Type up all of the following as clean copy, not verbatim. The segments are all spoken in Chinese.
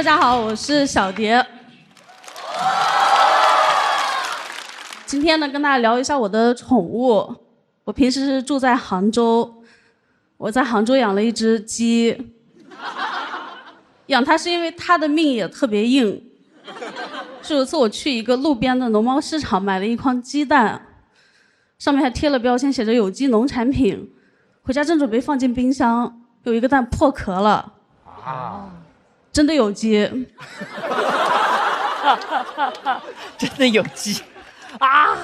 家好，我是小蝶。今天呢，跟大家聊一下我的宠物。我平时是住在杭州，我在杭州养了一只鸡。养它是因为它的命也特别硬。是有一次我去一个路边的农贸市场买了一筐鸡蛋，上面还贴了标签，写着有机农产品。回家正准备放进冰箱，有一个蛋破壳了。真的有机。真的有机啊！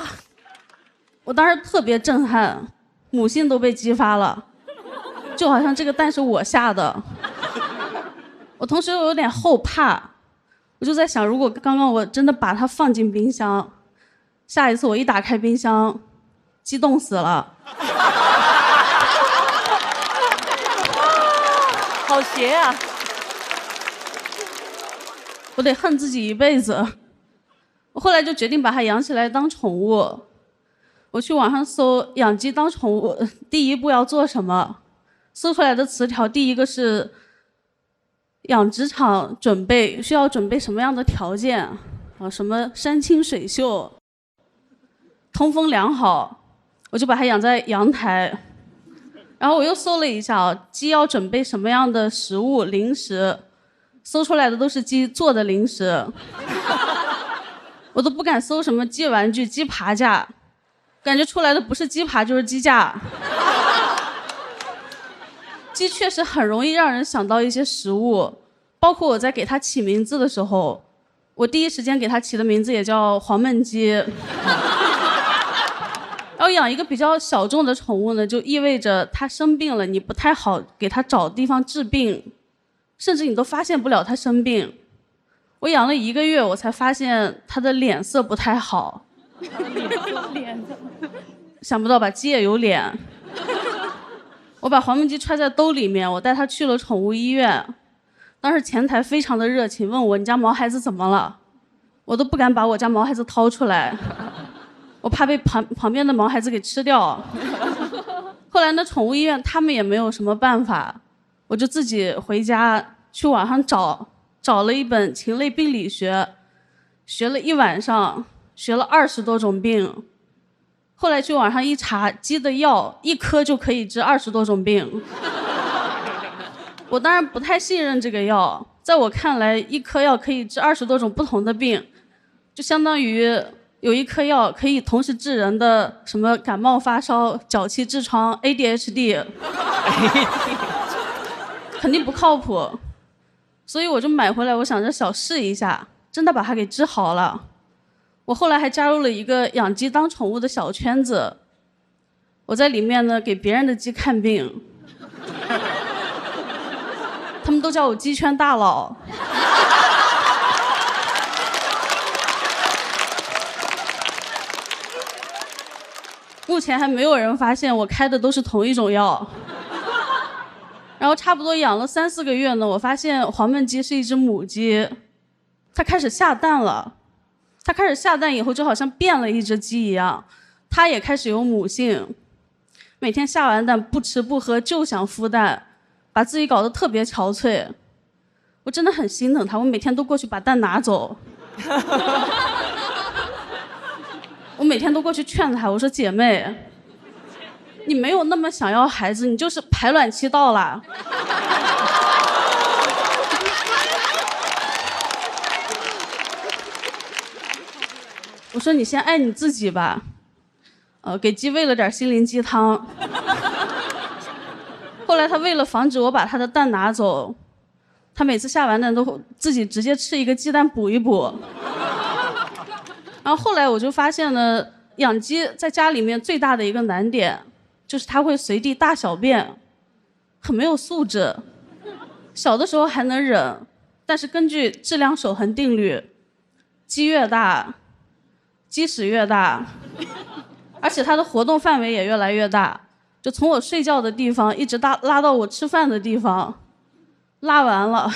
我当时特别震撼，母性都被激发了，就好像这个蛋是我下的。我同时又有点后怕，我就在想，如果刚刚我真的把它放进冰箱，下一次我一打开冰箱，激动死了。好邪啊！我得恨自己一辈子。我后来就决定把它养起来当宠物。我去网上搜养鸡当宠物第一步要做什么，搜出来的词条第一个是养殖场需要准备什么样的条件啊？什么山清水秀，通风良好，我就把它养在阳台。然后我又搜了一下鸡要准备什么样的食物零食，搜出来的都是鸡做的零食。我都不敢搜什么鸡玩具、鸡爬架，感觉出来的不是鸡爬就是鸡架。鸡确实很容易让人想到一些食物，包括我在给它起名字的时候，我第一时间给它起的名字也叫黄焖鸡。然后养一个比较小众的宠物呢，就意味着它生病了，你不太好给它找地方治病，甚至你都发现不了它生病。我养了1个月，我才发现它的脸色不太好。脸想不到吧，鸡也有脸。我把黄焖鸡揣在兜里面，我带它去了宠物医院。当时前台非常的热情，问我你家毛孩子怎么了，我都不敢把我家毛孩子掏出来，我怕被旁边的毛孩子给吃掉。后来呢，宠物医院他们也没有什么办法，我就自己回家去网上找了一本禽类病理学，学了1晚上，学了20多种病。后来去网上一查，鸡的药1颗就可以治20多种病。我当然不太信任这个药，在我看来，1颗药可以治20多种不同的病，就相当于有1颗药可以同时治人的什么感冒发烧、脚气痔疮、ADHD。肯定不靠谱。所以我就买回来，我想着小试一下，真的把它给治好了。我后来还加入了一个养鸡当宠物的小圈子，我在里面呢给别人的鸡看病，他们都叫我鸡圈大佬。目前还没有人发现我开的都是同一种药。然后差不多养了3、4个月呢，我发现黄焖鸡是一只母鸡，它开始下蛋了。它开始下蛋以后，就好像变了一只鸡一样，它也开始有母性。每天下完蛋不吃不喝就想孵蛋，把自己搞得特别憔悴。我真的很心疼它，我每天都过去把蛋拿走。我每天都过去劝它，我说姐妹，你没有那么想要孩子，你就是排卵期到了。我说你先爱你自己吧。给鸡喂了点心灵鸡汤。后来他为了防止我把他的蛋拿走，他每次下完蛋都自己直接吃一个鸡蛋补一补。然后后来我就发现呢，养鸡在家里面最大的一个难点就是它会随地大小便，很没有素质。小的时候还能忍，但是根据质量守恒定律，鸡越大，鸡屎越大，而且它的活动范围也越来越大，就从我睡觉的地方一直拉到我吃饭的地方，拉完了。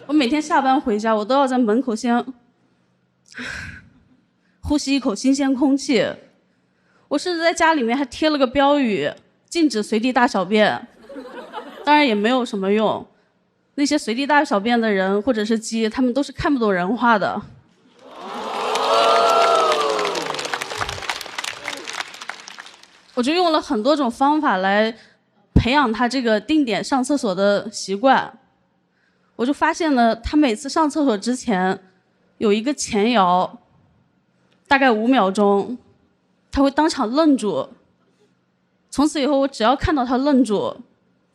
我每天下班回家，我都要在门口先呼吸一口新鲜空气。我甚至在家里面还贴了个标语，禁止随地大小便。当然也没有什么用，那些随地大小便的人或者是鸡，他们都是看不懂人话的。我就用了很多种方法来培养他这个定点上厕所的习惯。我就发现了，他每次上厕所之前有一个前摇，大概5秒钟，他会当场愣住。从此以后，我只要看到他愣住，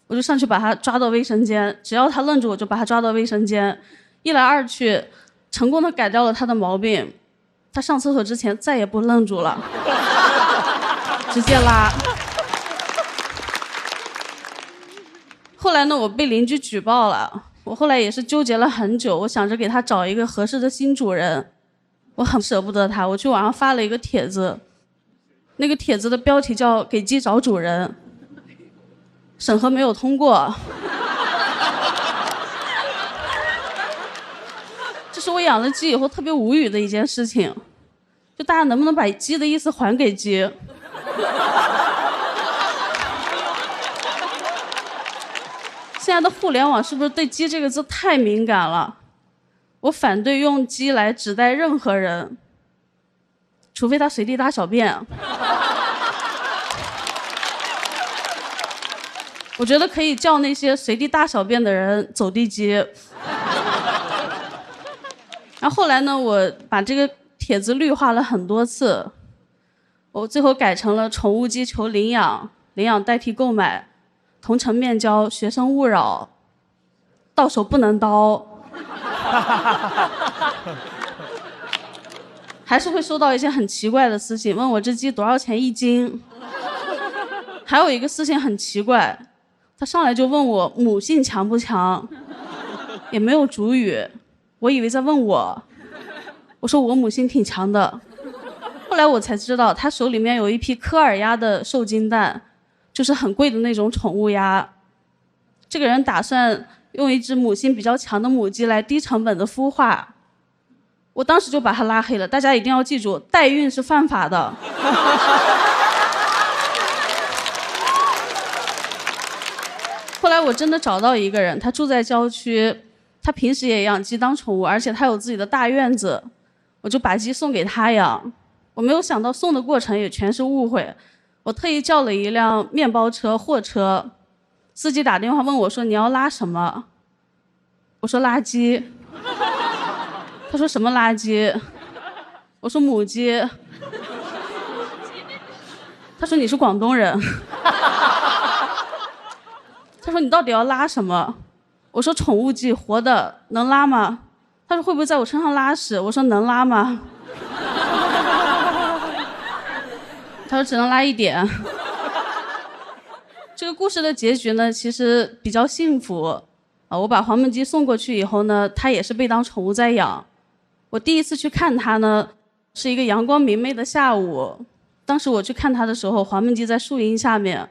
我就上去把他抓到卫生间，只要他愣住，我就把他抓到卫生间。一来二去，成功的改掉了他的毛病。他上厕所之前再也不愣住了，直接拉。后来呢，我被邻居举报了。我后来也是纠结了很久，我想着给他找一个合适的新主人，我很舍不得他。我去网上发了一个帖子，那个帖子的标题叫“给鸡找主人”，审核没有通过。这是我养了鸡以后特别无语的一件事情，就大家能不能把鸡的意思还给鸡？现在的互联网是不是对鸡这个字太敏感了？我反对用鸡来指代任何人，除非他随地大小便。我觉得可以叫那些随地大小便的人走地鸡。然后后来呢，我把这个帖子绿化了很多次，我最后改成了宠物鸡求领养，领养代替购买，同城面交，学生勿扰，到手不能刀。还是会收到一些很奇怪的私信，问我这鸡多少钱1斤。还有一个私信很奇怪，他上来就问我母性强不强，也没有主语，我以为在问我，我说我母性挺强的。后来我才知道，他手里面有一批科尔鸭的受精蛋，就是很贵的那种宠物鸭。这个人打算用一只母性比较强的母鸡来低成本的孵化，我当时就把他拉黑了。大家一定要记住，代孕是犯法的。后来我真的找到一个人，他住在郊区，他平时也养鸡当宠物，而且他有自己的大院子，我就把鸡送给他养。我没有想到送的过程也全是误会，我特意叫了一辆面包车、货车，司机打电话问我说你要拉什么？我说垃圾。他说什么垃圾？我说母鸡。他说你是广东人。他说你到底要拉什么？我说宠物鸡，活的，能拉吗？他说会不会在我身上拉屎？我说能拉吗？他说只能拉一点。这个故事的结局呢，其实比较幸福。我把黄焖鸡送过去以后呢，它也是被当宠物在养。我第一次去看它呢，是一个阳光明媚的下午。当时我去看它的时候，黄焖鸡在树荫下面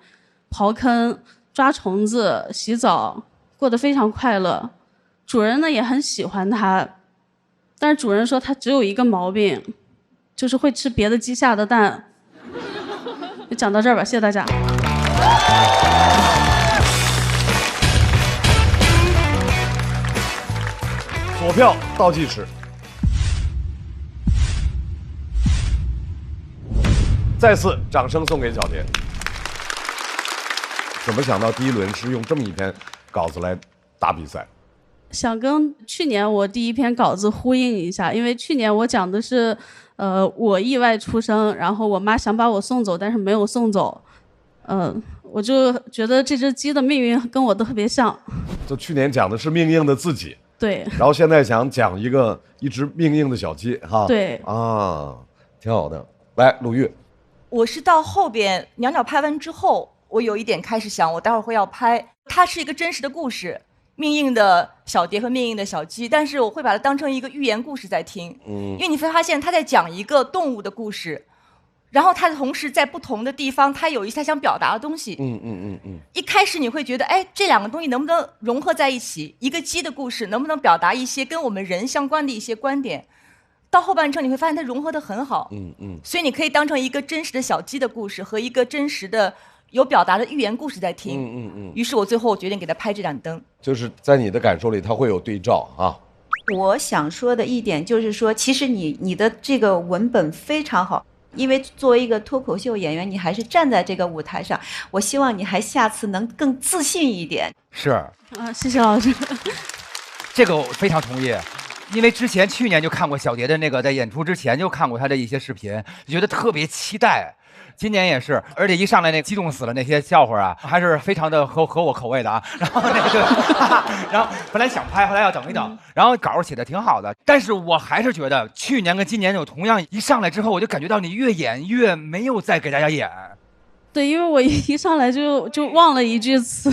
刨坑、抓虫子、洗澡，过得非常快乐。主人呢也很喜欢它，但是主人说它只有一个毛病，就是会吃别的鸡下的蛋。就讲到这儿吧，谢谢大家。索票倒计时，再次掌声送给小蝶。怎么想到第一轮是用这么一篇稿子来打比赛？想跟去年我第一篇稿子呼应一下，因为去年我讲的是，我意外出生，然后我妈想把我送走，但是没有送走，我就觉得这只鸡的命运跟我特别像。就去年讲的是命硬的自己，对，然后现在想讲一只命硬的小鸡，哈，对啊，挺好的。来，鲁豫，我是到后边袅袅拍完之后，我有一点开始想，我待会儿会要拍，它是一个真实的故事，命硬的小蝶和命硬的小鸡，但是我会把它当成一个寓言故事在听，因为你会发现他在讲一个动物的故事，然后他同时在不同的地方，他有一些他想表达的东西。一开始你会觉得，哎，这两个东西能不能融合在一起？一个鸡的故事能不能表达一些跟我们人相关的一些观点？到后半程你会发现它融合得很好。所以你可以当成一个真实的小鸡的故事和一个真实的有表达的寓言故事在听。于是我最后决定给他拍这盏灯。就是在你的感受里，它会有对照啊。我想说的一点就是说，其实你的这个文本非常好，因为作为一个脱口秀演员，你还是站在这个舞台上。我希望你还下次能更自信一点。是啊，谢谢老师。这个我非常同意，因为去年就看过小蝶的那个，在演出之前就看过他的一些视频，觉得特别期待。今年也是，而且一上来那激动死了那些笑话啊，还是非常的合我口味的啊。然后然后本来想拍，后来要等一等。然后稿写的挺好的，但是我还是觉得去年跟今年有同样，一上来之后我就感觉到你越演越没有再给大家演。对，因为我一上来就忘了一句词，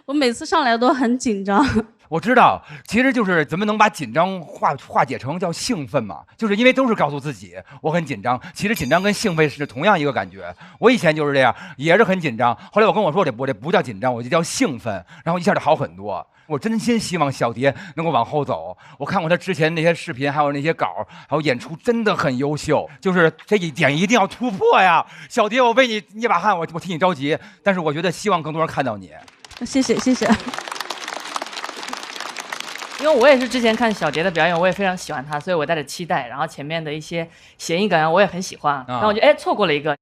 我每次上来都很紧张。我知道，其实就是怎么能把紧张化解成叫兴奋嘛？就是因为都是告诉自己我很紧张，其实紧张跟兴奋是同样一个感觉。我以前就是这样，也是很紧张。后来我跟我说，我这不叫紧张，我就叫兴奋，然后一下就好很多。我真心希望小蝶能够往后走。我看过他之前那些视频，还有那些稿，还有演出，真的很优秀。就是这一点一定要突破呀，小蝶，我为你捏把汗，我替你着急。但是我觉得希望更多人看到你。谢谢谢谢。因为我也是之前看小蝶的表演，我也非常喜欢她，所以我带着期待，然后前面的一些谐音梗我也很喜欢，然后我就错过了一个。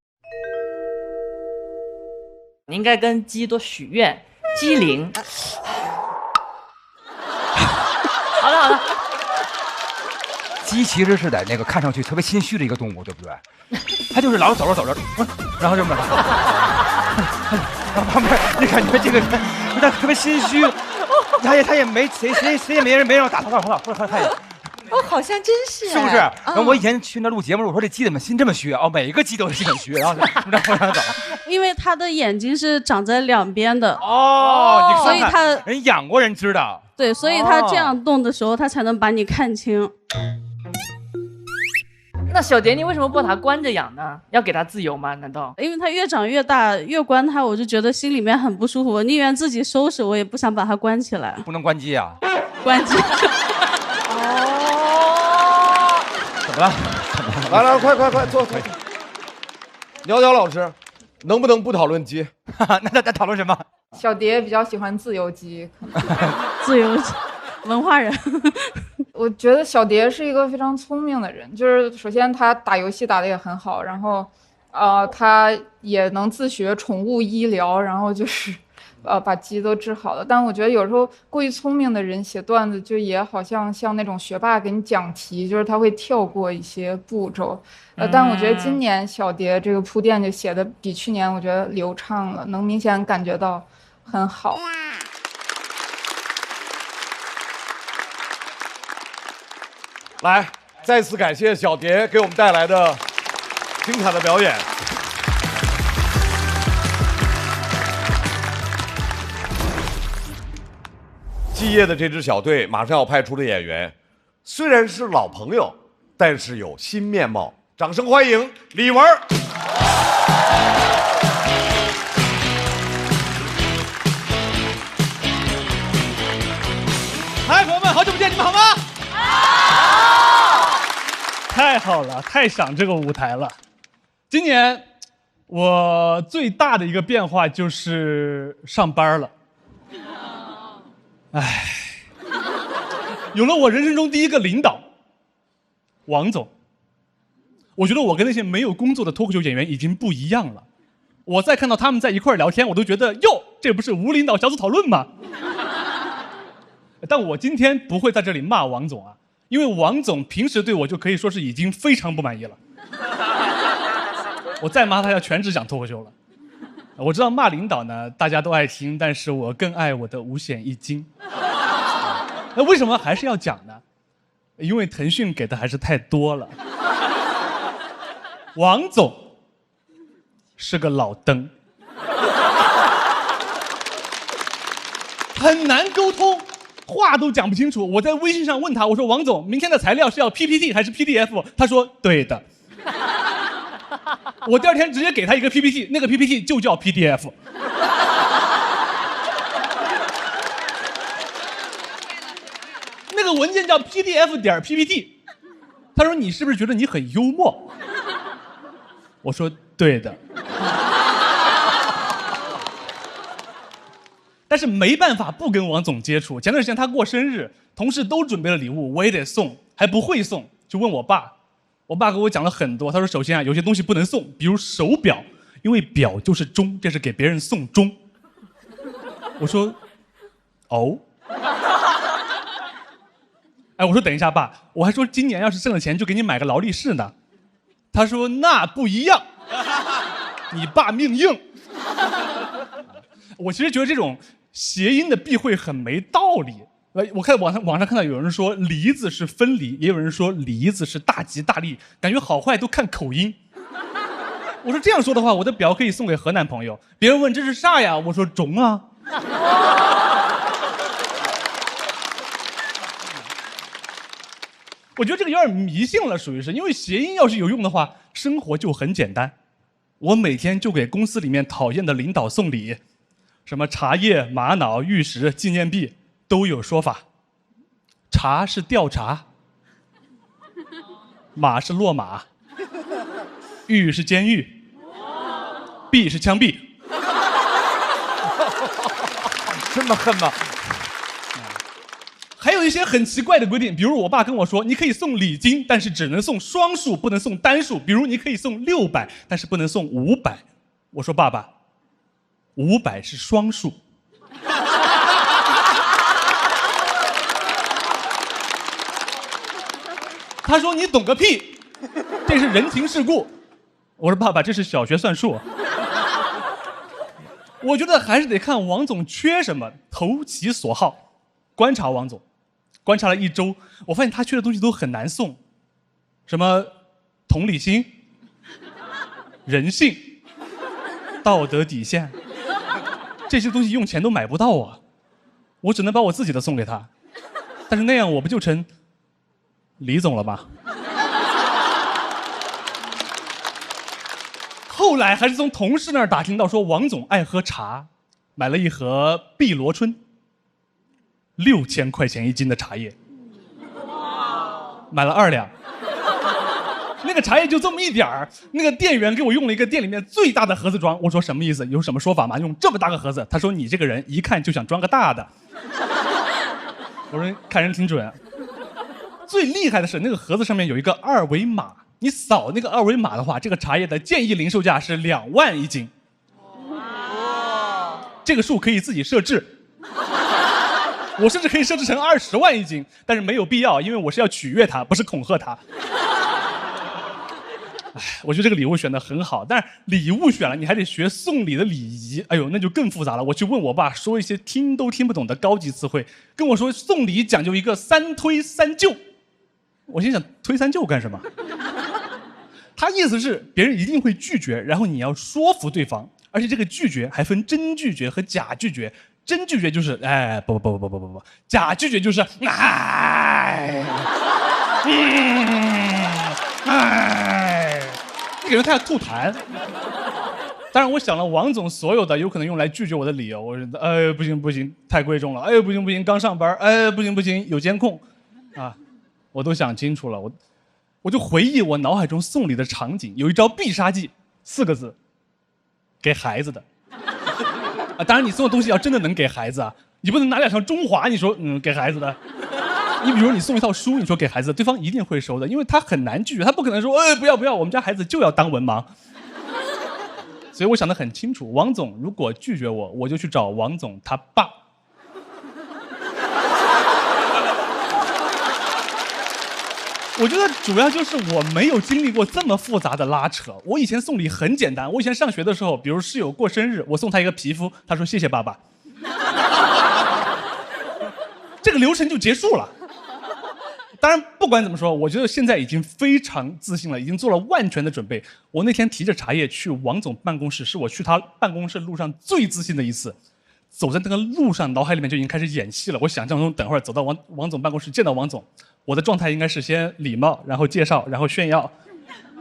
你应该跟鸡多许愿，鸡灵。好的好的。鸡其实是在那个看上去特别心虚的一个动物，对不对？它就是老走着走着，然后这么，然后旁边你感觉这个人他特别心虚。他也没谁也没人打他也，好像真是，是不是？然后我以前去那录节目，我说这鸡怎么心这么虚啊？每一个鸡都是心很虚，然后往上走。因为他的眼睛是长在两边的哦，所以他人养过人知道。对，所以他这样动的时候，他才能把你看清。那小蝶，你为什么不把它关着养呢？要给它自由吗？难道？因为它越长越大，越关它，我就觉得心里面很不舒服。我宁愿自己收拾，我也不想把它关起来。不能关机啊！关机。哦。怎么了？来，快坐。鸟鸟老师，能不能不讨论鸡？那讨论什么？小蝶比较喜欢自由基。自由基，文化人。我觉得小蝶是一个非常聪明的人，就是首先他打游戏打得也很好，然后，他也能自学宠物医疗，然后就是，把鸡都治好了。但我觉得有时候过于聪明的人写段子，就也好像那种学霸给你讲题，就是他会跳过一些步骤。但我觉得今年小蝶这个铺垫就写的比去年我觉得流畅了，能明显感觉到很好。来，再次感谢小蝶给我们带来的精彩的表演。继业的这支小队马上要派出的演员，虽然是老朋友，但是有新面貌。掌声欢迎李玟。嗨，朋友们，好久不见，你们好吗？太好了，太想这个舞台了。今年我最大的一个变化就是上班了。唉，有了我人生中第一个领导，王总。我觉得我跟那些没有工作的脱口秀演员已经不一样了。我再看到他们在一块聊天，我都觉得哟，这不是无领导小组讨论吗？但我今天不会在这里骂王总啊。因为王总平时对我就可以说是已经非常不满意了，我再骂他要全职讲脱口秀了。我知道骂领导呢大家都爱听，但是我更爱我的五险一金。那为什么还是要讲呢？因为腾讯给的还是太多了。王总是个老登，很难沟通。话都讲不清楚，我在微信上问他，我说王总，明天的材料是要 PPT 还是 PDF？ 他说对的。我第二天直接给他一个 PPT， 那个 PPT 就叫 PDF。那个文件叫 PDF.PPT。他说你是不是觉得你很幽默？我说对的。但是没办法不跟王总接触。前段时间他过生日，同事都准备了礼物，我也得送，还不会送，就问我爸。我爸给我讲了很多，他说首先啊，有些东西不能送，比如手表，因为表就是钟，这是给别人送钟。我说，哦。哎，我说等一下爸，我还说今年要是挣了钱就给你买个劳力士呢。他说那不一样，你爸命硬。我其实觉得这种谐音的避讳很没道理。我看网上看到有人说梨子是分离，也有人说梨子是大吉大利，感觉好坏都看口音。我说这样说的话，我的表可以送给河南朋友。别人问这是啥呀？我说钟啊。我觉得这个有点迷信了，属于是因为谐音要是有用的话，生活就很简单。我每天就给公司里面讨厌的领导送礼，什么茶叶、玛瑙、玉石、纪念币都有说法。茶是调查，马是落马，狱是监狱，币是枪毙。这么恨吗？还有一些很奇怪的规定，比如我爸跟我说，你可以送礼金，但是只能送双数，不能送单数。比如你可以送600，但是不能送500。我说爸爸，500是双数。他说你懂个屁，这是人情世故。我说爸爸，这是小学算术。我觉得还是得看王总缺什么，投其所好。观察王总，观察了1周，我发现他缺的东西都很难送，什么同理心、人性、道德底线，这些东西用钱都买不到啊。我只能把我自己的送给他，但是那样我不就成李总了吗？后来还是从同事那儿打听到说王总爱喝茶，买了一盒碧螺春，6000块钱1斤的茶叶，买了2两。那个茶叶就这么一点儿，那个店员给我用了一个店里面最大的盒子装。我说什么意思？有什么说法吗？用这么大个盒子？他说你这个人一看就想装个大的。我说看人挺准。最厉害的是那个盒子上面有一个2维码，你扫那个2维码的话，这个茶叶的建议零售价是2万1斤。这个数可以自己设置。我甚至可以设置成20万1斤，但是没有必要，因为我是要取悦他，不是恐吓他。哎，我觉得这个礼物选得很好，但是礼物选了，你还得学送礼的礼仪，哎呦，那就更复杂了。我去问我爸，说一些听都听不懂的高级词汇，跟我说送礼讲究一个3推3就。我心想，推3就干什么？他意思是别人一定会拒绝，然后你要说服对方，而且这个拒绝还分真拒绝和假拒绝。真拒绝就是哎不，假拒绝就是哎，你感觉他要吐痰。当然，我想了王总所有的有可能用来拒绝我的理由，我说哎不行，太贵重了，哎不行，刚上班，哎不行，有监控，啊，我都想清楚了，我就回忆我脑海中送礼的场景，有一招必杀技，4个字，给孩子的。啊，当然你送的东西要真的能给孩子啊，你不能拿2条中华，你说给孩子的。你比如你送一套书，你说给孩子的，对方一定会收的，因为他很难拒绝，他不可能说不要，我们家孩子就要当文盲。所以我想得很清楚，王总如果拒绝我，我就去找王总他爸。我觉得主要就是我没有经历过这么复杂的拉扯。我以前送礼很简单，我以前上学的时候，比如室友过生日，我送他一个皮肤，他说谢谢爸爸，这个流程就结束了。当然，不管怎么说，我觉得现在已经非常自信了，已经做了万全的准备。我那天提着茶叶去王总办公室，是我去他办公室路上最自信的一次。走在那个路上，脑海里面就已经开始演戏了。我想象中，等会儿走到王总办公室见到王总，我的状态应该是先礼貌，然后介绍，然后炫耀。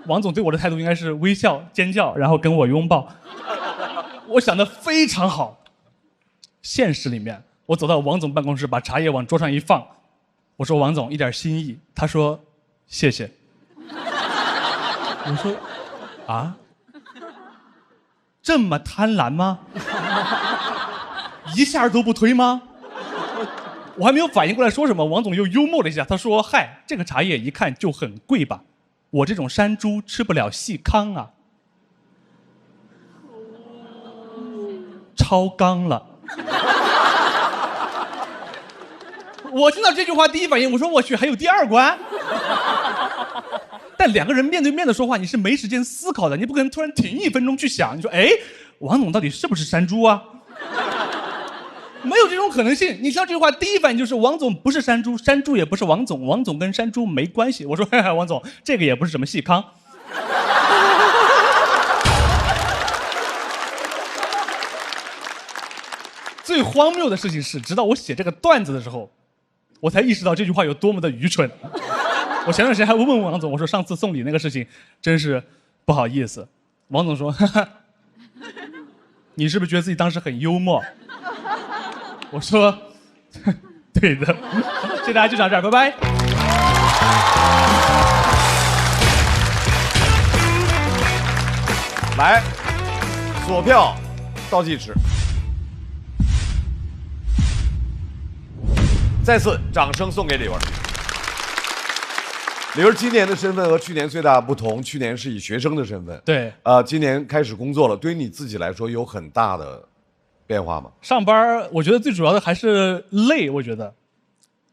王总对我的态度应该是微笑、尖叫，然后跟我拥抱。我想得非常好。现实里面，我走到王总办公室，把茶叶往桌上一放，我说王总一点心意，他说谢谢。我说啊，这么贪婪吗？一下都不推吗？我还没有反应过来说什么，王总又幽默了一下，他说：“嗨，这个茶叶一看就很贵吧？我这种山猪吃不了细糠啊。”超纲了。我听到这句话，第一反应我说我去，还有第二关？但两个人面对面的说话，你是没时间思考的，你不可能突然停1分钟去想，你说，哎，王总到底是不是山猪啊？没有这种可能性。你听到这句话，第一反应就是王总不是山猪，山猪也不是王总，王总跟山猪没关系。我说，嘿嘿，王总，这个也不是什么细糠。最荒谬的事情是，直到我写这个段子的时候，我才意识到这句话有多么的愚蠢。我前段时间还问王总，我说上次送礼那个事情真是不好意思。王总说，哈哈，你是不是觉得自己当时很幽默？我说，对的。谢谢大家，就讲这儿，拜拜。来，锁票倒计时。再次掌声送给李文。李文今年的身份和去年最大的不同，去年是以学生的身份，对，今年开始工作了，对于你自己来说有很大的变化吗？上班我觉得最主要的还是累，我觉得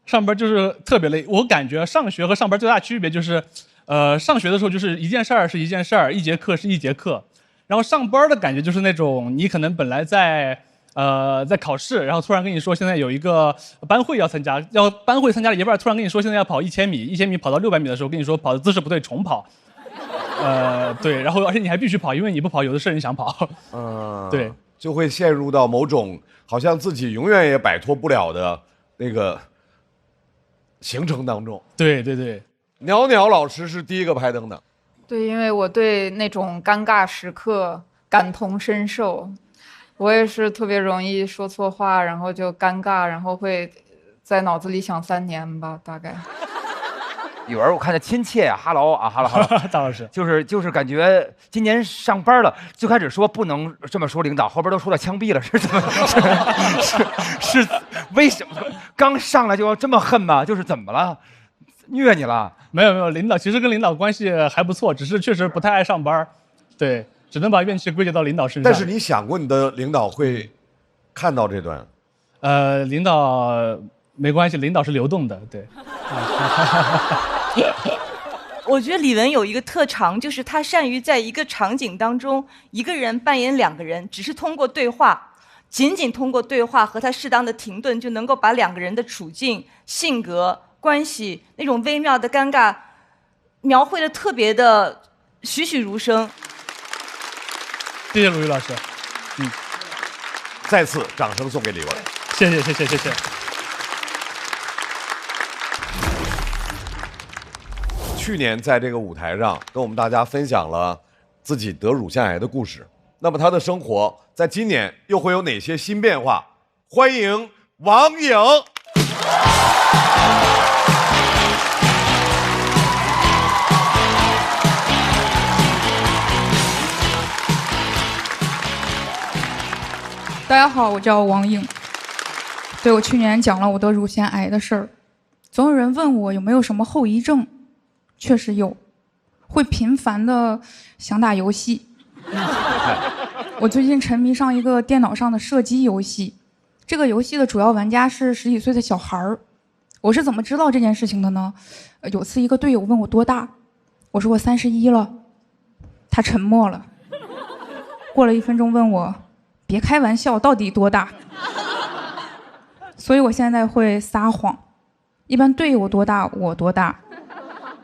上班就是特别累。我感觉上学和上班最大区别就是，上学的时候就是一件事儿是一件事儿，一节课是一节课，然后上班的感觉就是那种你可能本来在考试，然后突然跟你说现在有一个班会要参加，班会参加了一半，突然跟你说现在要跑1000米，1000米跑到600米的时候跟你说跑的姿势不对，重跑。对，然后而且你还必须跑，因为你不跑有的是人想跑。对，就会陷入到某种好像自己永远也摆脱不了的那个行程当中。对对对，袅袅老师是第一个拍灯的。对，因为我对那种尴尬时刻感同身受。我也是特别容易说错话，然后就尴尬，然后会在脑子里想3年吧，大概。语文我看着亲切呀，哈喽啊，哈喽哈喽。大老师就是感觉今年上班了，最开始说不能这么说领导，后边都说到枪毙了，是怎么？是为什么？刚上来就要这么恨吗？就是怎么了？虐你了？没有，领导其实跟领导关系还不错，只是确实不太爱上班，对。只能把怨气归结到领导身上。但是你想过你的领导会看到这段？领导没关系，领导是流动的，对。我觉得李玟有一个特长，就是他善于在一个场景当中，一个人扮演2个人，只是通过对话，仅仅通过对话和他适当的停顿，就能够把2个人的处境、性格、关系那种微妙的尴尬，描绘的特别的栩栩如生。谢谢鲁豫老师，再次掌声送给李文，谢谢。去年在这个舞台上跟我们大家分享了自己得乳腺癌的故事，那么他的生活在今年又会有哪些新变化？欢迎王颖。大家好，我叫王颖。对，我去年讲了我得乳腺癌的事儿，总有人问我有没有什么后遗症，确实有，会频繁的想打游戏。我最近沉迷上一个电脑上的射击游戏，这个游戏的主要玩家是10几岁的小孩儿。我是怎么知道这件事情的呢？有次一个队友问我多大，我说我31了，他沉默了。过了1分钟问我。别开玩笑，到底多大？所以我现在会撒谎，一般队友多大我多大。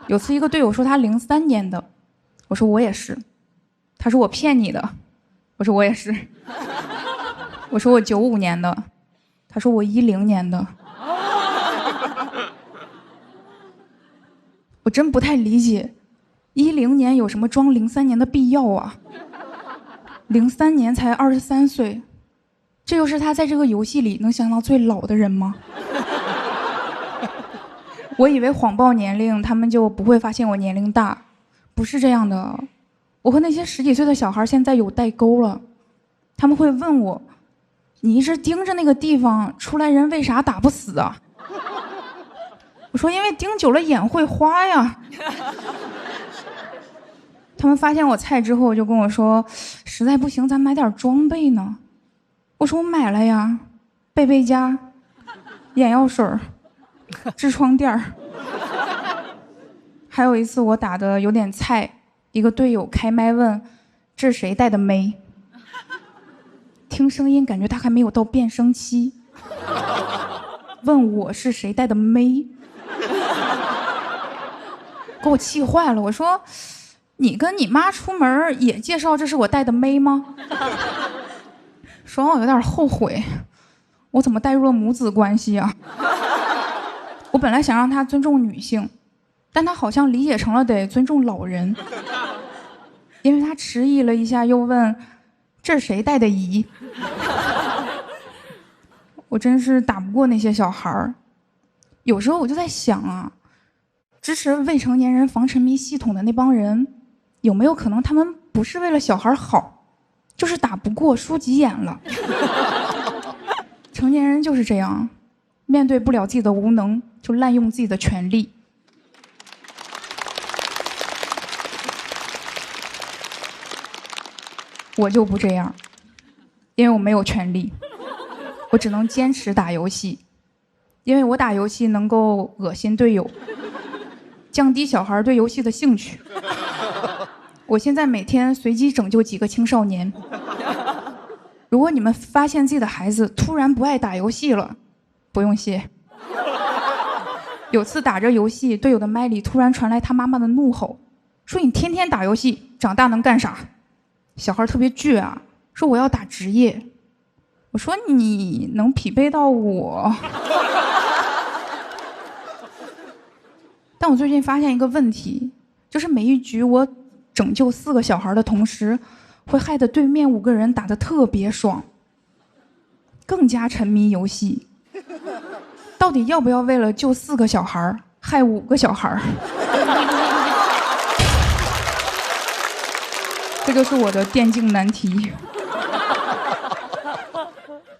有次一个队友说他03年的，我说我也是，他说我骗你的，我说我也是，我说我95年的，他说我10年的。我真不太理解，10年有什么装03年的必要啊？03年才23岁，这就是他在这个游戏里能想到最老的人吗？我以为谎报年龄，他们就不会发现我年龄大，不是这样的。我和那些10几岁的小孩现在有代沟了，他们会问我你一直盯着那个地方，出来人为啥打不死啊？我说因为盯久了眼会花呀。他们发现我菜之后就跟我说，实在不行咱买点装备呢。我说我买了呀，贝贝佳、眼药水、痔疮垫儿。还有一次我打的有点菜，一个队友开麦问这是谁带的妹，听声音感觉他还没有到变声期，问我是谁带的妹，给我气坏了。我说你跟你妈出门也介绍这是我带的妹吗？说完我有点后悔，我怎么带入了母子关系啊？我本来想让他尊重女性，但他好像理解成了得尊重老人，因为他迟疑了一下又问这是谁带的姨。我真是打不过那些小孩儿。有时候我就在想啊，支持未成年人防沉迷系统的那帮人，有没有可能他们不是为了小孩好，就是打不过输急眼了。成年人就是这样，面对不了自己的无能，就滥用自己的权利。我就不这样，因为我没有权利，我只能坚持打游戏，因为我打游戏能够恶心队友，降低小孩对游戏的兴趣。我现在每天随机拯救几个青少年。如果你们发现自己的孩子突然不爱打游戏了，不用谢。有次打着游戏，队友的麦里突然传来他妈妈的怒吼，说你天天打游戏，长大能干啥？小孩特别倔啊，说我要打职业。我说你能匹配到我？但我最近发现一个问题，就是每一局我拯救4个小孩的同时，会害得对面5个人打得特别爽，更加沉迷游戏。到底要不要为了救4个小孩害5个小孩？这就是我的电竞难题。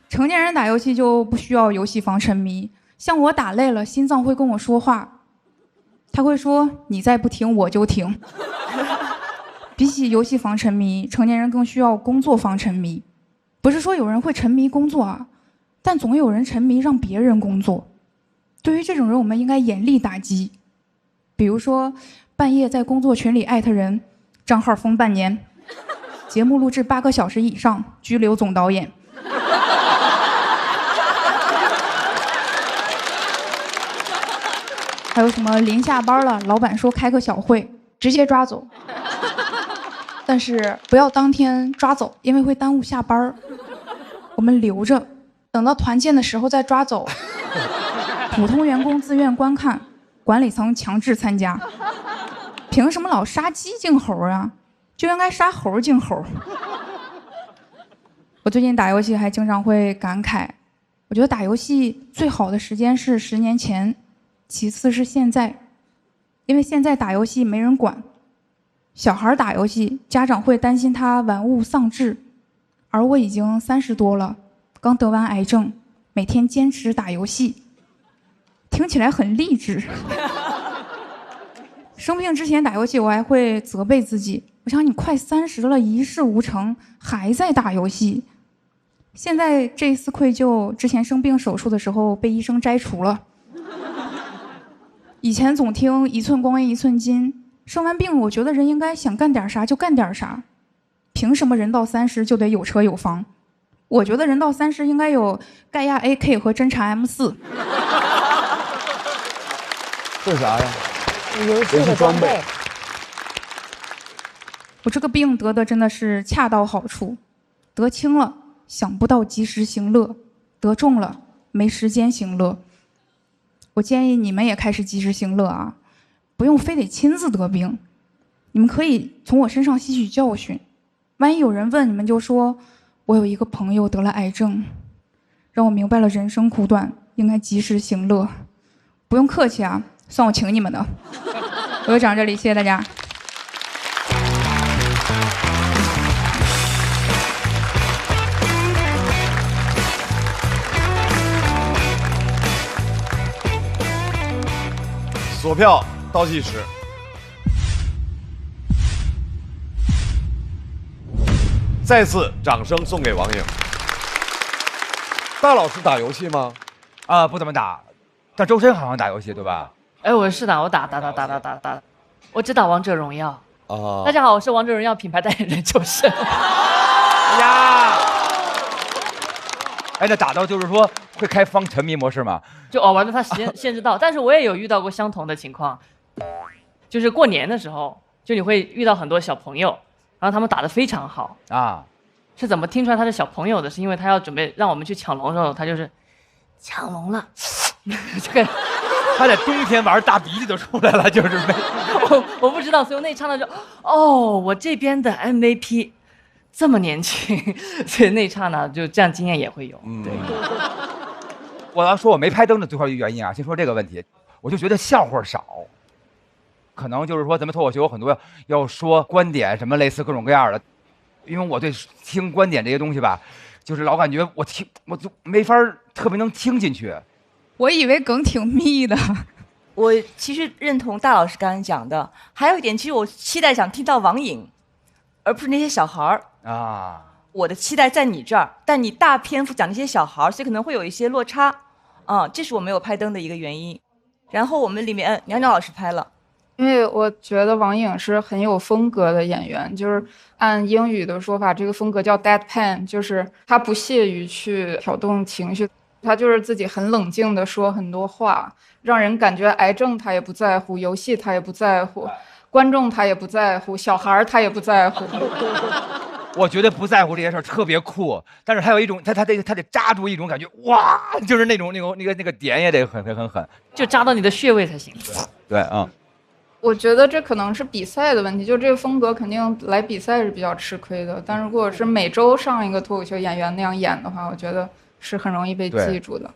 成年人打游戏就不需要游戏防沉迷，像我打累了，心脏会跟我说话，他会说你再不停我就停。比起游戏防沉迷，成年人更需要工作防沉迷。不是说有人会沉迷工作啊，但总有人沉迷让别人工作。对于这种人，我们应该严厉打击。比如说半夜在工作群里艾特人，账号封半年，节目录制8个小时以上，拘留总导演。还有什么临下班了，老板说开个小会，直接抓走。但是不要当天抓走，因为会耽误下班。我们留着，等到团建的时候再抓走。普通员工自愿观看，管理层强制参加。凭什么老杀鸡敬猴啊？就应该杀猴敬猴。我最近打游戏还经常会感慨，我觉得打游戏最好的时间是10年前，其次是现在，因为现在打游戏没人管，小孩打游戏家长会担心他玩物丧志，而我已经30多了，刚得完癌症，每天坚持打游戏，听起来很励志。生病之前打游戏我还会责备自己，我想你快30了，一事无成还在打游戏。现在这一丝愧疚，之前生病手术的时候被医生摘除了。以前总听一寸光阴一寸金，生完病我觉得人应该想干点啥就干点啥，凭什么人到30就得有车有房？我觉得人到30应该有盖亚 AK 和侦察 M4。这是啥呀？游戏的装备。我这个病得的真的是恰到好处，得轻了想不到及时行乐，得重了没时间行乐。我建议你们也开始及时行乐啊，不用非得亲自得病，你们可以从我身上吸取教训。万一有人问，你们就说我有一个朋友得了癌症，让我明白了人生苦短，应该及时行乐。不用客气啊，算我请你们的。我就讲这里，谢谢大家。锁票倒计时。再次掌声送给王颖。大老师打游戏吗？不怎么打，但周深好像打游戏对吧？哎，我是的，我打，我只打王者荣耀。啊，大家好，我是王者荣耀品牌代言人周深。哎呀，哎，那打到就是说会开放沉迷模式吗？就玩到他时间限制到，但是我也有遇到过相同的情况，就是过年的时候，就你会遇到很多小朋友，然后他们打得非常好啊，是怎么听出来他是小朋友的？是因为他要准备让我们去抢龙的时候，他就是抢龙了，这个他在冬天玩大鼻涕都出来了，就是没我不知道，所以我那一刹那就我这边的 MVP 这么年轻，所以那一刹那就这样经验也会有。对。我要说我没拍灯的最后一个原因啊，先说这个问题，我就觉得笑话少，可能就是说咱们脱口秀有很多要说观点什么类似各种各样的，因为我对听观点这些东西吧，就是老感觉我就没法特别能听进去。我以为梗挺密的。我其实认同大老师刚才讲的，还有一点，其实我期待想听到王颖，而不是那些小孩儿啊。我的期待在你这儿，但你大篇幅讲那些小孩儿，所以可能会有一些落差。这是我没有拍灯的一个原因。然后我们里面娘娘老师拍了，因为我觉得王颖是很有风格的演员，就是按英语的说法，这个风格叫 deadpan， 就是他不屑于去挑动情绪，他就是自己很冷静的说很多话，让人感觉癌症他也不在乎，游戏他也不在乎，观众他也不在乎，小孩他也不在乎。我觉得不在乎这些事儿特别酷，但是还有一种，他得扎住一种感觉，哇，就是那个点也得很狠，就扎到你的穴位才行。对我觉得这可能是比赛的问题，就这个风格肯定来比赛是比较吃亏的。但如果是每周上一个脱口秀演员那样演的话，我觉得是很容易被记住的。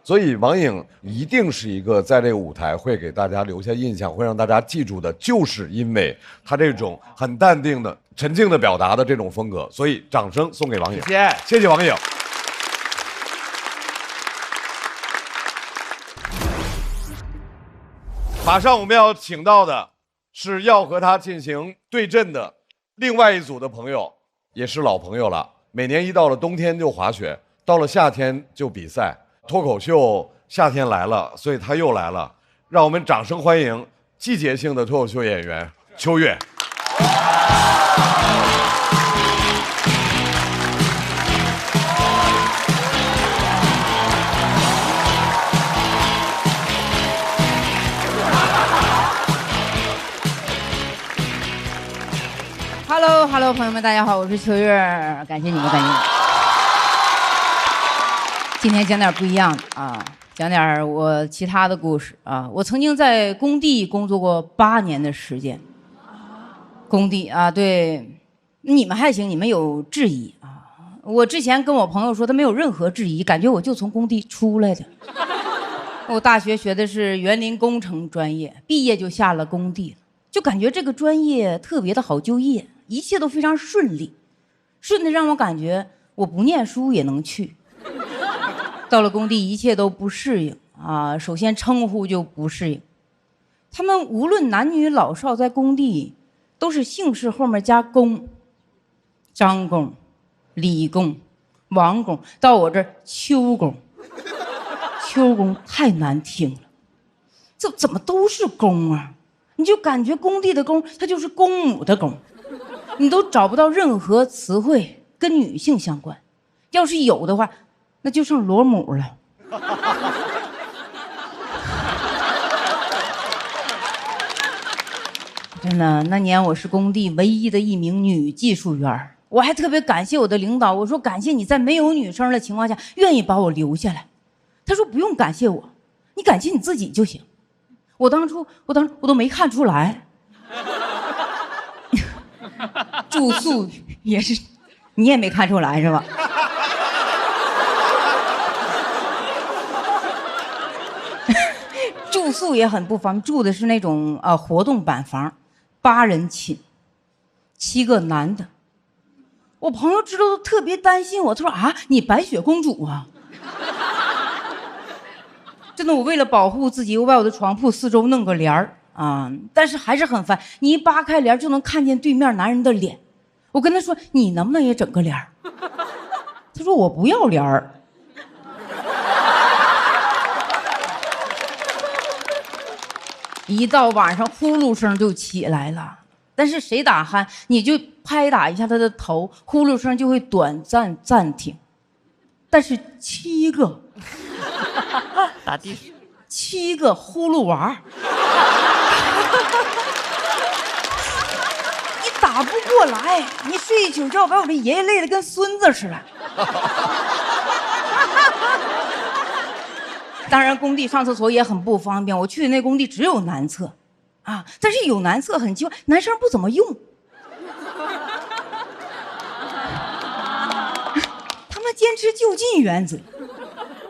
所以王颖一定是一个在这个舞台会给大家留下印象，会让大家记住的，就是因为他这种很淡定的、沉静的表达的这种风格。所以掌声送给王颖，谢谢王颖。马上我们要请到的是要和他进行对阵的另外一组的朋友，也是老朋友了。每年一到了冬天就滑雪，到了夏天就比赛。脱口秀夏天来了，所以他又来了。让我们掌声欢迎季节性的脱口秀演员秋月。Hello， 朋友们，大家好，我是秋月，感谢你们，感谢你们。今天讲点不一样的啊，讲点我其他的故事啊。我曾经在工地工作过8年的时间。工地啊，对，你们还行，你们有质疑啊。我之前跟我朋友说，他没有任何质疑，感觉我就从工地出来的。我大学学的是园林工程专业，毕业就下了工地了，就感觉这个专业特别的好就业，一切都非常顺利，顺的让我感觉我不念书也能去。到了工地，一切都不适应啊！首先称呼就不适应，他们无论男女老少，在工地都是姓氏后面加工，张工、李工、王工，到我这儿邱工。邱工太难听了，这怎么都是工啊？你就感觉工地的工，它就是公母的工，你都找不到任何词汇跟女性相关，要是有的话。那就剩螺母了。真的，那年我是工地唯一的一名女技术员，我还特别感谢我的领导，我说感谢你在没有女生的情况下愿意把我留下来。他说不用感谢我，你感谢你自己就行。我当初都没看出来。住宿也是，你也没看出来是吧？住宿也很不方便，住的是那种活动板房，8人寝，7个男的。我朋友知道都特别担心我，他说啊，你白雪公主啊？真的，我为了保护自己，我把我的床铺四周弄个帘儿啊，但是还是很烦。你一扒开帘就能看见对面男人的脸。我跟他说：“你能不能也整个帘儿？”他说：“我不要帘儿。”一到晚上，呼噜声就起来了。但是谁打鼾，你就拍打一下他的头，呼噜声就会短暂暂停。但是7个打地7个呼噜娃，你打不过来，你睡一宿觉把我这爷爷累得跟孙子似的。当然，工地上厕所也很不方便。我去的那工地只有男厕，啊，但是有男厕很奇怪，男生不怎么用。他们坚持就近原则。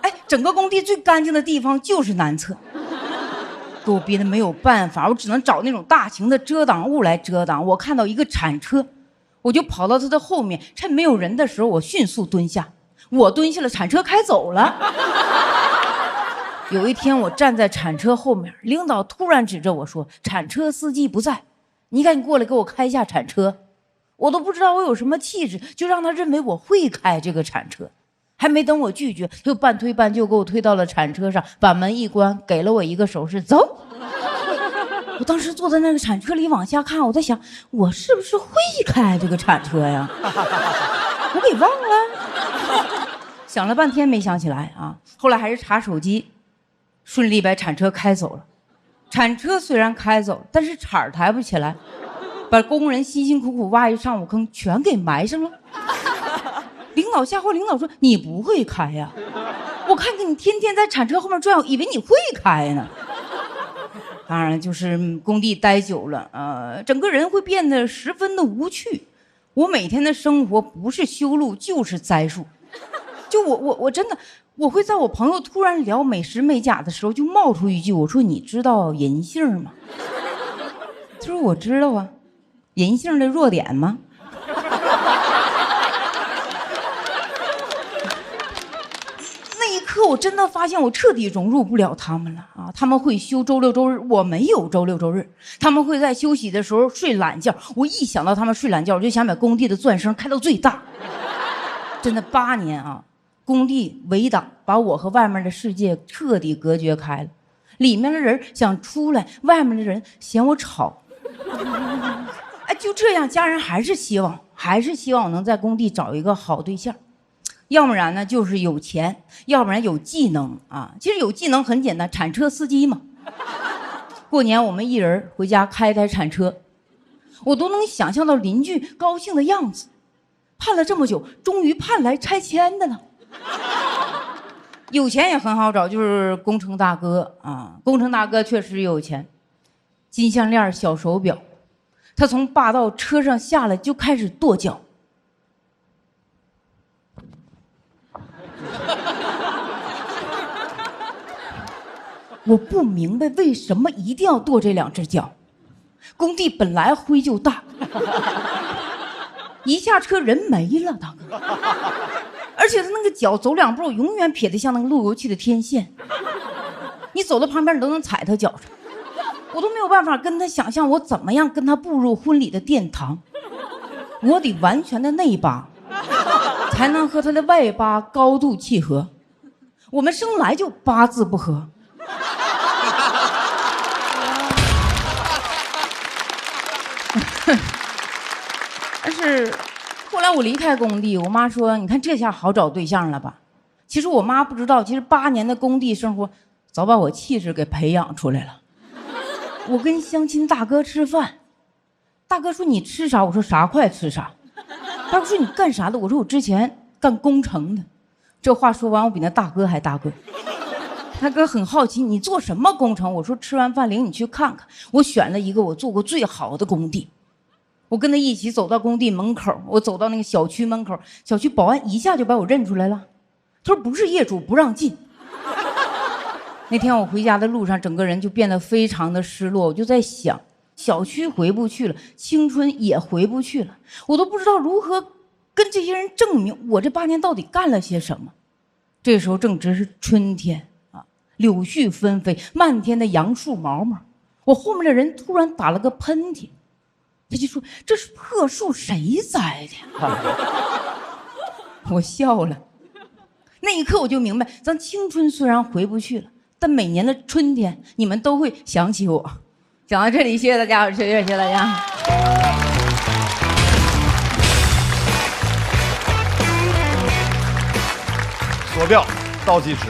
哎，整个工地最干净的地方就是男厕，给我憋得没有办法，我只能找那种大型的遮挡物来遮挡。我看到一个铲车，我就跑到他的后面，趁没有人的时候，我迅速蹲下。我蹲下了，铲车开走了。有一天我站在铲车后面，领导突然指着我说：“铲车司机不在，你赶紧过来给我开一下铲车。”我都不知道我有什么气质，就让他认为我会开这个铲车。还没等我拒绝，他就半推半就给我推到了铲车上，把门一关，给了我一个手势，走。我当时坐在那个铲车里往下看，我在想，我是不是会开这个铲车呀？我给忘了，想了半天没想起来啊。后来还是查手机，顺利把铲车开走了。铲车虽然开走，但是铲儿抬不起来，把工人辛辛苦苦挖一上午坑全给埋上了。领导吓坏，领导说：“你不会开呀？我看看你天天在铲车后面转，我以为你会开呢。”当然，就是工地待久了，整个人会变得十分的无趣。我每天的生活不是修路就是栽树，就我真的。我会在我朋友突然聊美食美甲的时候，就冒出一句：“我说你知道银杏吗？”他说：“我知道啊，银杏的弱点吗？”那一刻，我真的发现我彻底融入不了他们了啊！他们会休周六周日，我没有周六周日；他们会在休息的时候睡懒觉，我一想到他们睡懒觉，我就想把工地的钻声开到最大。真的8年啊！工地围挡，把我和外面的世界彻底隔绝开了。里面的人想出来，外面的人嫌我吵。哎，就这样，家人还是希望我能在工地找一个好对象，要不然呢就是有钱，要不然有技能啊。其实有技能很简单，铲车司机嘛。过年我们一人回家开台铲车，我都能想象到邻居高兴的样子。盼了这么久，终于盼来拆迁的了。有钱也很好找，就是工程大哥啊。工程大哥确实有钱，金项链、小手表。他从霸道车上下来就开始跺脚。我不明白为什么一定要跺这2只脚。工地本来灰就大，一下车人没了，大哥。而且他那个脚走2步，永远撇得像那个路由器的天线。你走到旁边，你都能踩他脚上。我都没有办法跟他想象我怎么样跟他步入婚礼的殿堂。我得完全的内八，才能和他的外八高度契合。我们生来就八字不合。但是后来我离开工地，我妈说：“你看这下好找对象了吧？”其实我妈不知道，其实8年的工地生活早把我气质给培养出来了。我跟相亲大哥吃饭，大哥说：“你吃啥？”我说：“啥快吃啥。”大哥说：“你干啥的？”我说：“我之前干工程的。”这话说完，我比那大哥还大个。大哥很好奇：“你做什么工程？”我说：“吃完饭领你去看看。”我选了一个我做过最好的工地。我跟他一起走到工地门口，我走到那个小区门口，小区保安一下就把我认出来了。他说：“不是业主不让进。”那天我回家的路上，整个人就变得非常的失落。我就在想，小区回不去了，青春也回不去了，我都不知道如何跟这些人证明我这8年到底干了些什么。这时候正值是春天啊，柳絮纷飞，漫天的杨树毛毛。我后面的人突然打了个喷嚏，他就说：“这是破树，谁栽的？”我笑了。那一刻我就明白，咱青春虽然回不去了，但每年的春天，你们都会想起我。讲到这里，谢谢大家，我是秋月，谢谢大家。锁掉倒计时。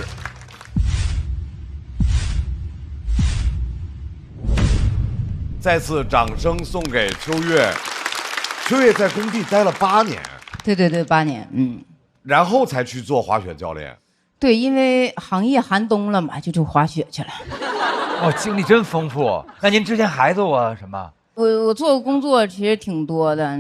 再次掌声送给秋月。秋月在工地待了8年。对对对，8年，然后才去做滑雪教练。对，因为行业寒冬了嘛，就滑雪去了。哦，经历真丰富。那您之前还做过什么？我做的工作其实挺多的，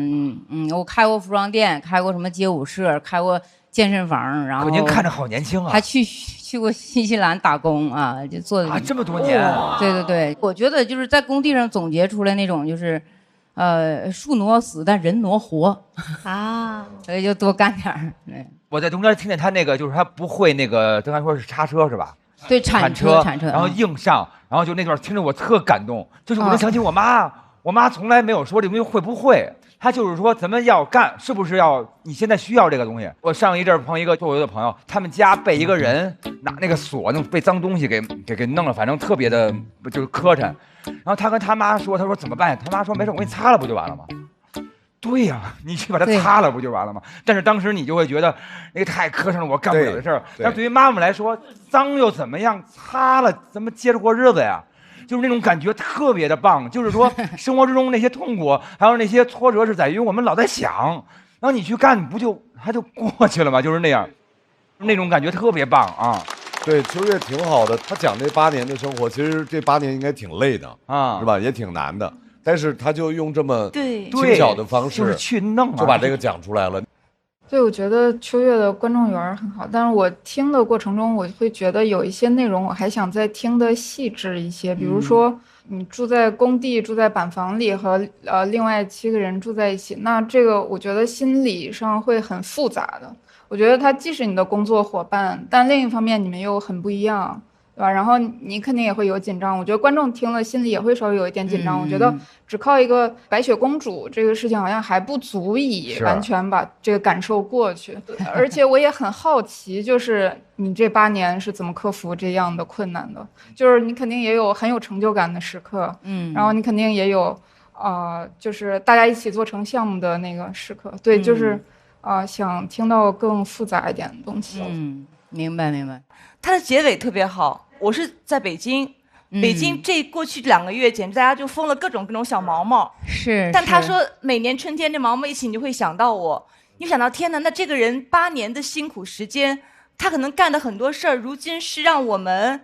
我开过服装店，开过什么街舞社，开过健身房，然后可您看着好年轻啊！还去过新西兰打工啊，就做的这么多年。对对对，我觉得就是在工地上总结出来那种就是，树挪死但人挪活啊，所以就多干点儿。我在中间听见他那个，就是他不会那个，刚才说是叉车是吧？对，铲车，然后硬上，然后就那段听着我特感动，就是我能想起我妈，我妈从来没有说这东西会不会，她就是说咱们要干，是不是要你现在需要这个东西。我上一阵碰一个做游的朋友，他们家被一个人拿那个锁弄被脏东西给弄了，反正特别的就是磕碜。然后他跟他妈说，他说怎么办？他妈说没事，我给你擦了不就完了吗？对呀，你去把它擦了不就完了吗？但是当时你就会觉得那个太磕碜了，我干不了的事儿。但对于妈妈来说，脏又怎么样？擦了咱们接着过日子呀，就是那种感觉特别的棒。就是说生活之中那些痛苦，还有那些挫折，是在于我们老在想，然后你去干，不就它就过去了吗？就是那样，那种感觉特别棒啊。对，秋月挺好的。他讲这8年的生活，其实这8年应该挺累的啊，是吧？也挺难的。但是他就用这么轻巧的方式，就是去弄，就把这个讲出来了。对，我觉得秋月的观众缘很好，但是我听的过程中，我会觉得有一些内容我还想再听得细致一些，比如说你住在工地、住在板房里和另外7个人住在一起，那这个我觉得心理上会很复杂的。我觉得他既是你的工作伙伴，但另一方面你们又很不一样。对吧？然后你肯定也会有紧张，我觉得观众听了心里也会稍微有一点紧张。我觉得只靠一个白雪公主这个事情好像还不足以完全把这个感受过去。而且我也很好奇，就是你这8年是怎么克服这样的困难的？就是你肯定也有很有成就感的时刻，然后你肯定也有就是大家一起做成项目的那个时刻。对，就是想听到更复杂一点的东西。明白明白。它的结尾特别好。我是在北京，北京这过去2个月，简直大家就封了各种小毛毛。是。但他说每年春天这毛毛一起，你就会想到我，你就想到天哪，那这个人8年的辛苦时间，他可能干的很多事儿，如今是让我们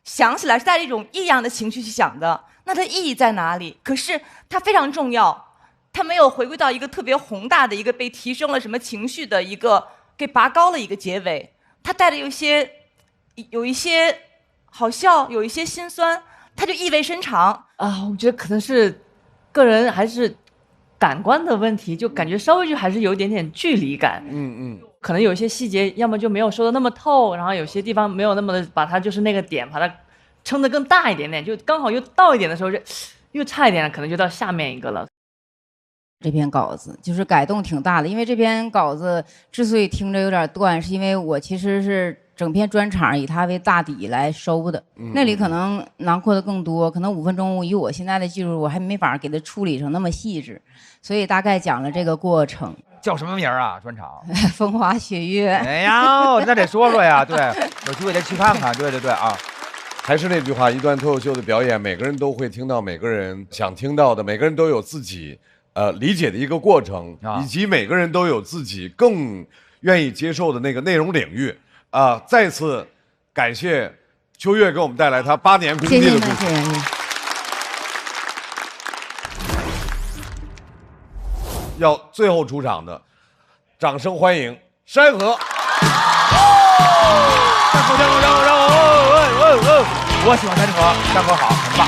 想起来是带着一种异样的情绪去想的。那它意义在哪里？可是它非常重要，它没有回归到一个特别宏大的一个被提升了什么情绪的一个给拔高了一个结尾，它带着有一些好笑，有一些心酸，它就意味深长啊。我觉得可能是个人还是感官的问题，就感觉稍微就还是有一点点距离感。可能有一些细节要么就没有说的那么透，然后有些地方没有那么的把它就是那个点把它撑得更大一点点，就刚好又到一点的时候又差一点了，可能就到下面一个了。这篇稿子就是改动挺大的，因为这篇稿子之所以听着有点断，是因为我其实是整篇专场以它为大底来收的，那里可能囊括的更多，可能5分钟以我现在的技术，我还没法给它处理成那么细致，所以大概讲了这个过程。叫什么名啊？专场？风花雪月。哎呀，那得说说呀，对，有机会得去看看。对对对啊。还是那句话，一段脱口秀的表演，每个人都会听到每个人想听到的，每个人都有自己理解的一个过程，以及每个人都有自己更愿意接受的那个内容领域再次感谢秋月给我们带来他8年工地的故事。谢谢。要最后出场的，掌声欢迎山河。我喜欢山河，山河好，很棒。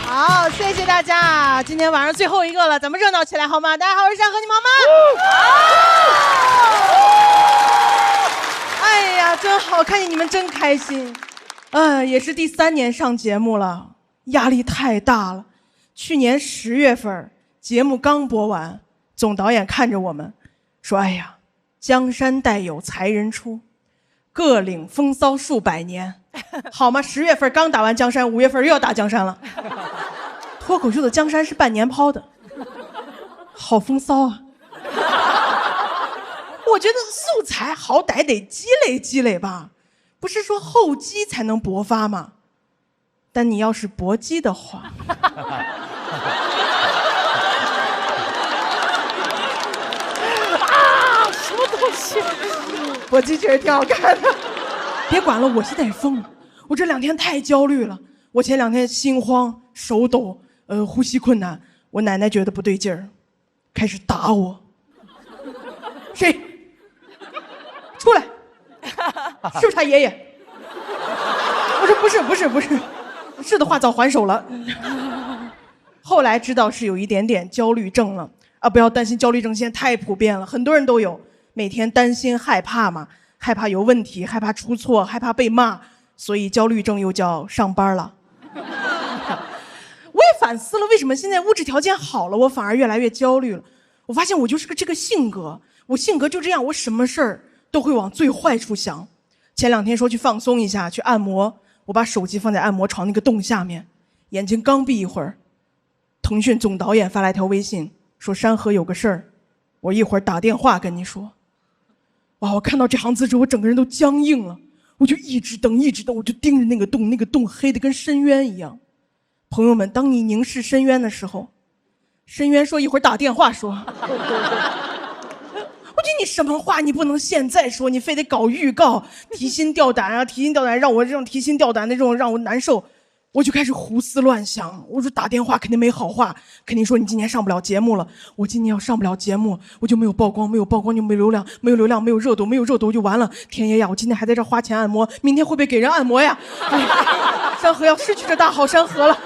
好，谢谢大家，今天晚上最后一个了，咱们热闹起来好吗？大家好，我是山河，你们好吗？哎哎呀，真好，看见你们真开心。也是第3年上节目了，压力太大了。去年10月份，节目刚播完，总导演看着我们说：“哎呀，江山代有才人出，各领风骚数百年。”好吗？10月份刚打完江山，5月份又要打江山了。脱口秀的江山是半年抛的，好风骚啊！我觉得素材好歹得积累积累吧，不是说厚积才能薄发吗？但你要是薄积的话，什么东西？薄积确实挺好看的。别管了，我现在也疯了，我这2天太焦虑了。我前2天心慌、手抖，呼吸困难。我奶奶觉得不对劲儿，开始打我。谁？出来！是不是他爷爷？我说不是，是的话早还手了。后来知道是有一点点焦虑症了啊！不要担心，焦虑症现在太普遍了，很多人都有，每天担心害怕嘛，害怕有问题，害怕出错，害怕被骂，所以焦虑症又叫上班了。我也反思了，为什么现在物质条件好了，我反而越来越焦虑了？我发现我就是这个性格，我性格就这样，我什么事儿都会往最坏处想。前2天说去放松一下，去按摩，我把手机放在按摩床那个洞下面，眼睛刚闭一会儿，腾讯总导演发来条微信说山河有个事儿，我一会儿打电话跟你说。哇！我看到这行字之后，我整个人都僵硬了，我就一直等，我就盯着那个洞，那个洞黑的跟深渊一样。朋友们，当你凝视深渊的时候，深渊说一会儿打电话说。我觉得你什么话你不能现在说，你非得搞预告，提心吊胆啊，提心吊胆，让我这种提心吊胆的这种让我难受。我就开始胡思乱想，我说打电话肯定没好话，肯定说你今年上不了节目了。我今年要上不了节目，我就没有曝光，没有曝光就没流量，没有流量没有热度，没有热度就完了。天爷呀，我今天还在这花钱按摩，明天会不会给人按摩呀？哎，山河要失去这大好山河了。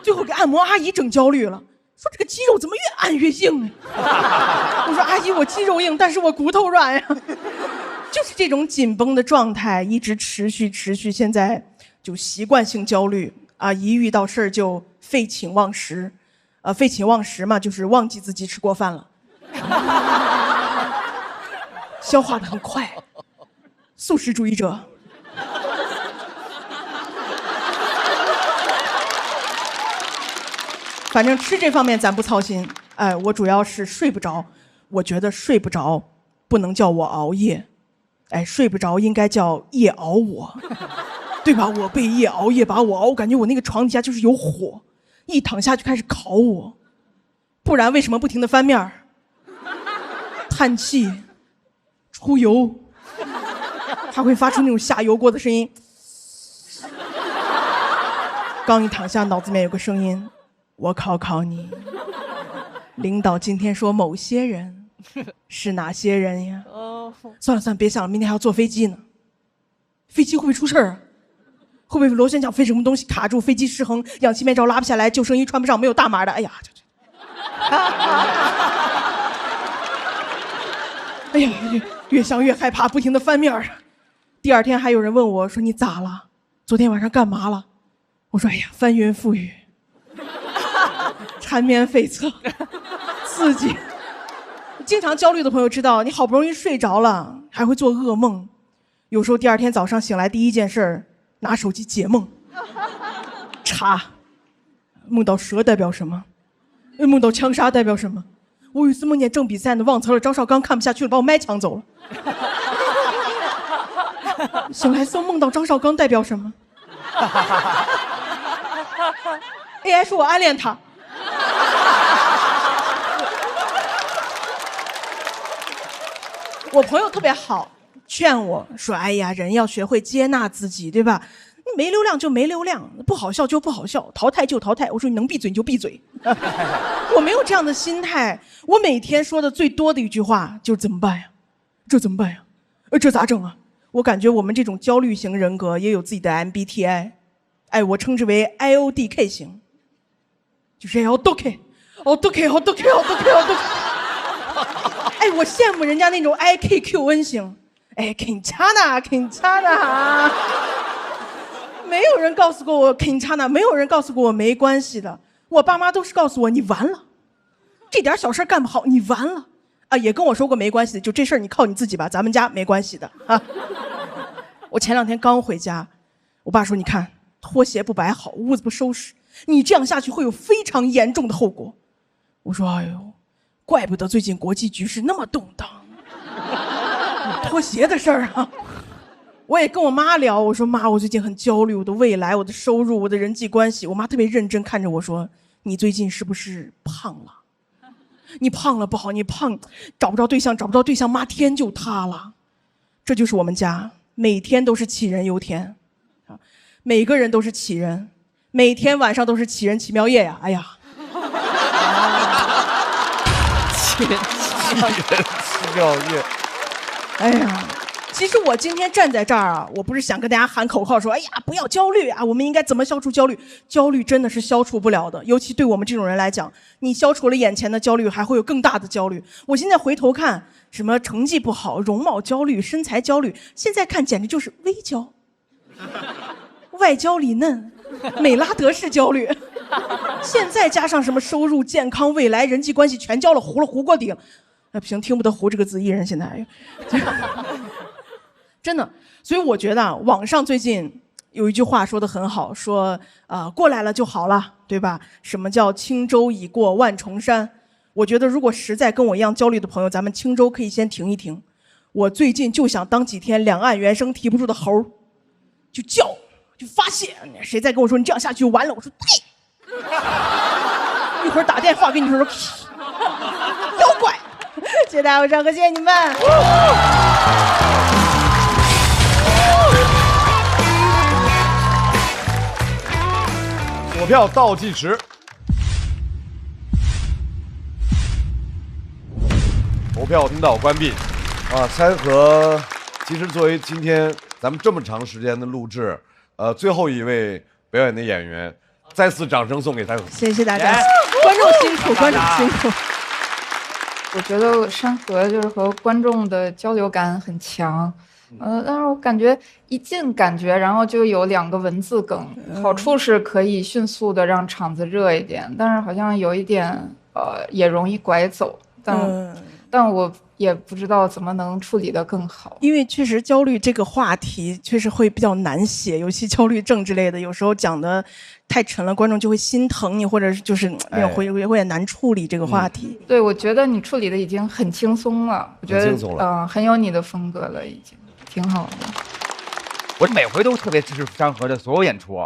最后给按摩阿姨整焦虑了，说这个肌肉怎么越按越硬呢？我说阿姨，我肌肉硬，但是我骨头软呀。就是这种紧绷的状态一直持续，现在就习惯性焦虑啊，一遇到事儿就废寝忘食，废寝忘食嘛，就是忘记自己吃过饭了，消化得很快，素食主义者。反正吃这方面咱不操心，我主要是睡不着，我觉得睡不着不能叫我熬夜，睡不着应该叫夜熬我，对吧？我被夜熬夜把我熬，我感觉我那个床底下就是有火，一躺下就开始烤我，不然为什么不停地翻面叹气、出油，还会发出那种下油锅的声音。刚一躺下，脑子里面有个声音。我考考你，领导今天说某些人是哪些人呀？算了，别想了，明天还要坐飞机呢。飞机会不会出事儿啊？会不会螺旋桨飞什么东西卡住，飞机失衡，氧气面罩拉不下来，救生衣穿不上，没有大码的？哎呀，哎呀，越想越害怕，不停地翻面。第2天还有人问我说：“你咋了？昨天晚上干嘛了？”我说：“哎呀，翻云覆雨。”缠绵悱恻，刺激。经常焦虑的朋友知道，你好不容易睡着了，还会做噩梦。有时候第2天早上醒来，第一件事拿手机解梦，查梦到蛇代表什么，梦到枪杀代表什么。我有一次梦见正比赛呢，忘词了，张绍刚看不下去了，把我麦抢走了。醒来搜梦到张绍刚代表什么。AI 说我暗恋他。我朋友特别好，劝我说：“哎呀，人要学会接纳自己，对吧？你没流量就没流量，不好笑就不好笑，淘汰就淘汰。”我说：“你能闭嘴你就闭嘴。”我没有这样的心态，我每天说的最多的一句话就是怎么办呀？这怎么办呀？这咋整啊？我感觉我们这种焦虑型人格也有自己的 MBTI， 我称之为 IODK 型。就是要多 K， 好多 K， 好多 K， 好多 K， 好多 K。我羡慕人家那种 IKQN 型，哎，괜찮아，没有人告诉过我괜찮아，没有人告诉过我没关系的。我爸妈都是告诉我你完了，这点小事干不好你完了啊，也跟我说过没关系的，就这事儿你靠你自己吧，咱们家没关系的啊。我前2天刚回家，我爸说你看拖鞋不摆好，屋子不收拾，你这样下去会有非常严重的后果。我说哎呦，怪不得最近国际局势那么动荡，拖鞋的事儿啊。我也跟我妈聊，我说妈，我最近很焦虑，我的未来，我的收入，我的人际关系。我妈特别认真看着我说，你最近是不是胖了？你胖了不好，你胖找不着对象，妈天就塌了。这就是我们家，每天都是杞人忧天啊，每个人都是杞人，每天晚上都是杞人奇妙夜呀，哎呀。杞人奇妙夜，哎呀。其实我今天站在这儿啊，我不是想跟大家喊口号说，哎呀，不要焦虑啊，我们应该怎么消除焦虑？焦虑真的是消除不了的，尤其对我们这种人来讲，你消除了眼前的焦虑，还会有更大的焦虑。我现在回头看，什么成绩不好、容貌焦虑、身材焦虑，现在看简直就是微焦，外焦里嫩，美拉德式焦虑。现在加上什么收入、健康、未来、人际关系全焦了，糊过顶。不行，听不得糊这个字，艺人现在。真的，所以我觉得啊，网上最近有一句话说得很好，说过来了就好了，对吧？什么叫轻舟已过万重山？我觉得如果实在跟我一样焦虑的朋友，咱们轻舟可以先停一停。我最近就想当几天两岸猿声啼不住的猴，就叫，就发泄。谁再跟我说你这样下去就完了，我说对。一会儿打电话给你说妖怪。谢谢大家晚上和谢谢你们。锁票倒计时，投票通道关闭。猜和其实作为今天咱们这么长时间的录制，最后一位表演的演员，再次掌声送给猜和。谢谢大家，观众辛苦，观众辛苦。我觉得山河就是和观众的交流感很强。但是我感觉一进感觉，然后就有2个文字梗，好处是可以迅速的让场子热一点，但是好像有一点也容易拐走，但我也不知道怎么能处理得更好。因为确实焦虑这个话题确实会比较难写，尤其焦虑症之类的，有时候讲的太沉了，观众就会心疼你，或者就是会很难处理这个话题。对，我觉得你处理的已经很轻松了，我觉得很有你的风格了，已经挺好的。我每回都特别支持山河的所有演出，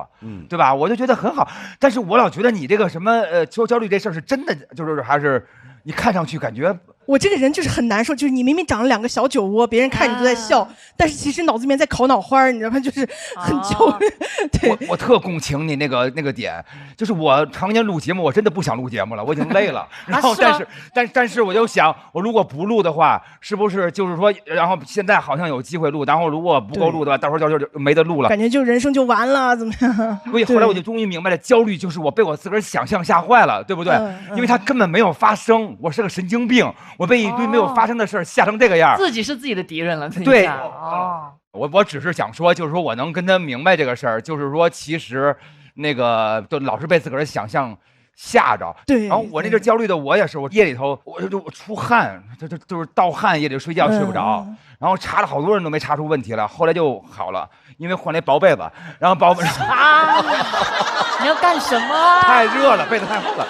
对吧？我就觉得很好，但是我老觉得你这个什么焦虑这事儿是真的，就是还是你看上去感觉。我这个人就是很难受，就是你明明长了2个小酒窝，别人看你都在笑，但是其实脑子里面在烤脑花，你知道吗？就是很焦虑。对，我特共情你那个点，就是我常年录节目，我真的不想录节目了，我已经累了。然后但是我就想，我如果不录的话，是不是就是说，然后现在好像有机会录，然后如果不够录的话，到时候就没得录了，感觉就人生就完了，怎么样？所以后来我就终于明白了，焦虑就是我被我自个儿想象吓坏了，对不对？因为它根本没有发生，我是个神经病。我被一堆没有发生的事吓成这个样，自己是自己的敌人了。对，我只是想说，就是说我能跟他明白这个事儿，就是说其实那个都老是被自个儿想象吓着。对，然后我那阵焦虑的，我也是，我夜里头我出汗，就是盗汗，夜里睡觉睡不着，然后查了好多人都没查出问题来，后来就好了，因为换了一薄被子，然后薄被子你要干什么？太热了，被子太厚了。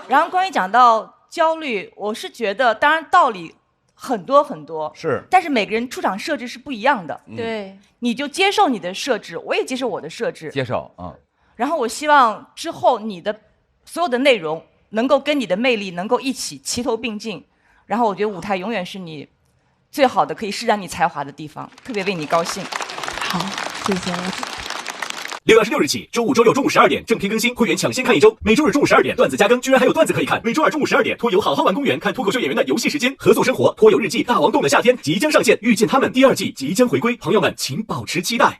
然后关于讲到焦虑，我是觉得，当然道理很多很多，是，但是每个人出场设置是不一样的。对，你就接受你的设置，我也接受我的设置，接受然后我希望之后你的所有的内容能够跟你的魅力能够一起齐头并进，然后我觉得舞台永远是你最好的可以施展你才华的地方，特别为你高兴。好，谢谢。6月26日起，周5、周6中午12点正片更新，会员抢先看1周。每周日中午12点段子加更，居然还有段子可以看。每周2中午12点，托游好好玩公园看脱口秀演员的游戏时间，合作生活脱友日记《大王洞的夏天》即将上线，遇见他们第2季即将回归，朋友们请保持期待。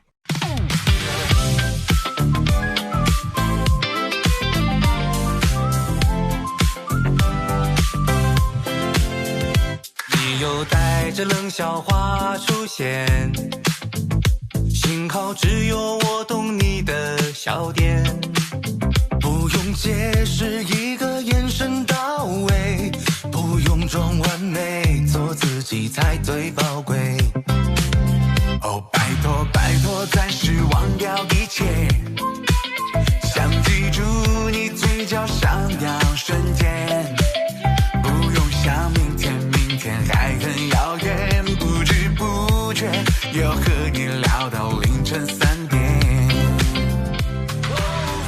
你又带着着冷笑话出现。幸好只有我懂你的笑点，不用解释，一个眼神到位，不用装完美，做自己才最宝贵。哦，拜托拜托，暂时忘掉一切，想记住你嘴角上扬瞬间，不用想明天，明天还很遥远，不知不觉又和你聊到凌晨3点。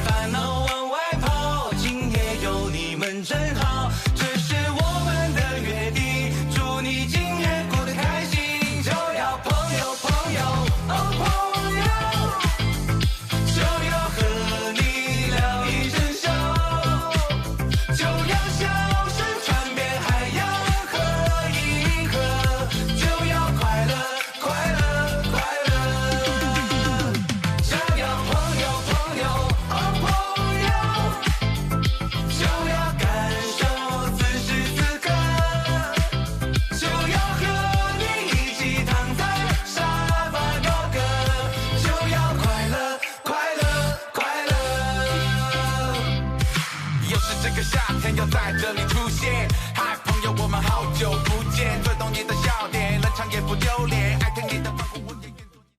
烦恼往外跑，今夜有你们真好，这是我们的约定，祝你今夜过得开心，就要朋友朋友哦朋友，就要和你聊一整宿，就要笑声传遍海洋和银河，就要快乐快乐快乐，就要朋友朋友哦朋友，就要感受此时此刻，就要和你一起躺在沙发高歌，就要快乐快乐快乐。又是这个夏天要在这里出现，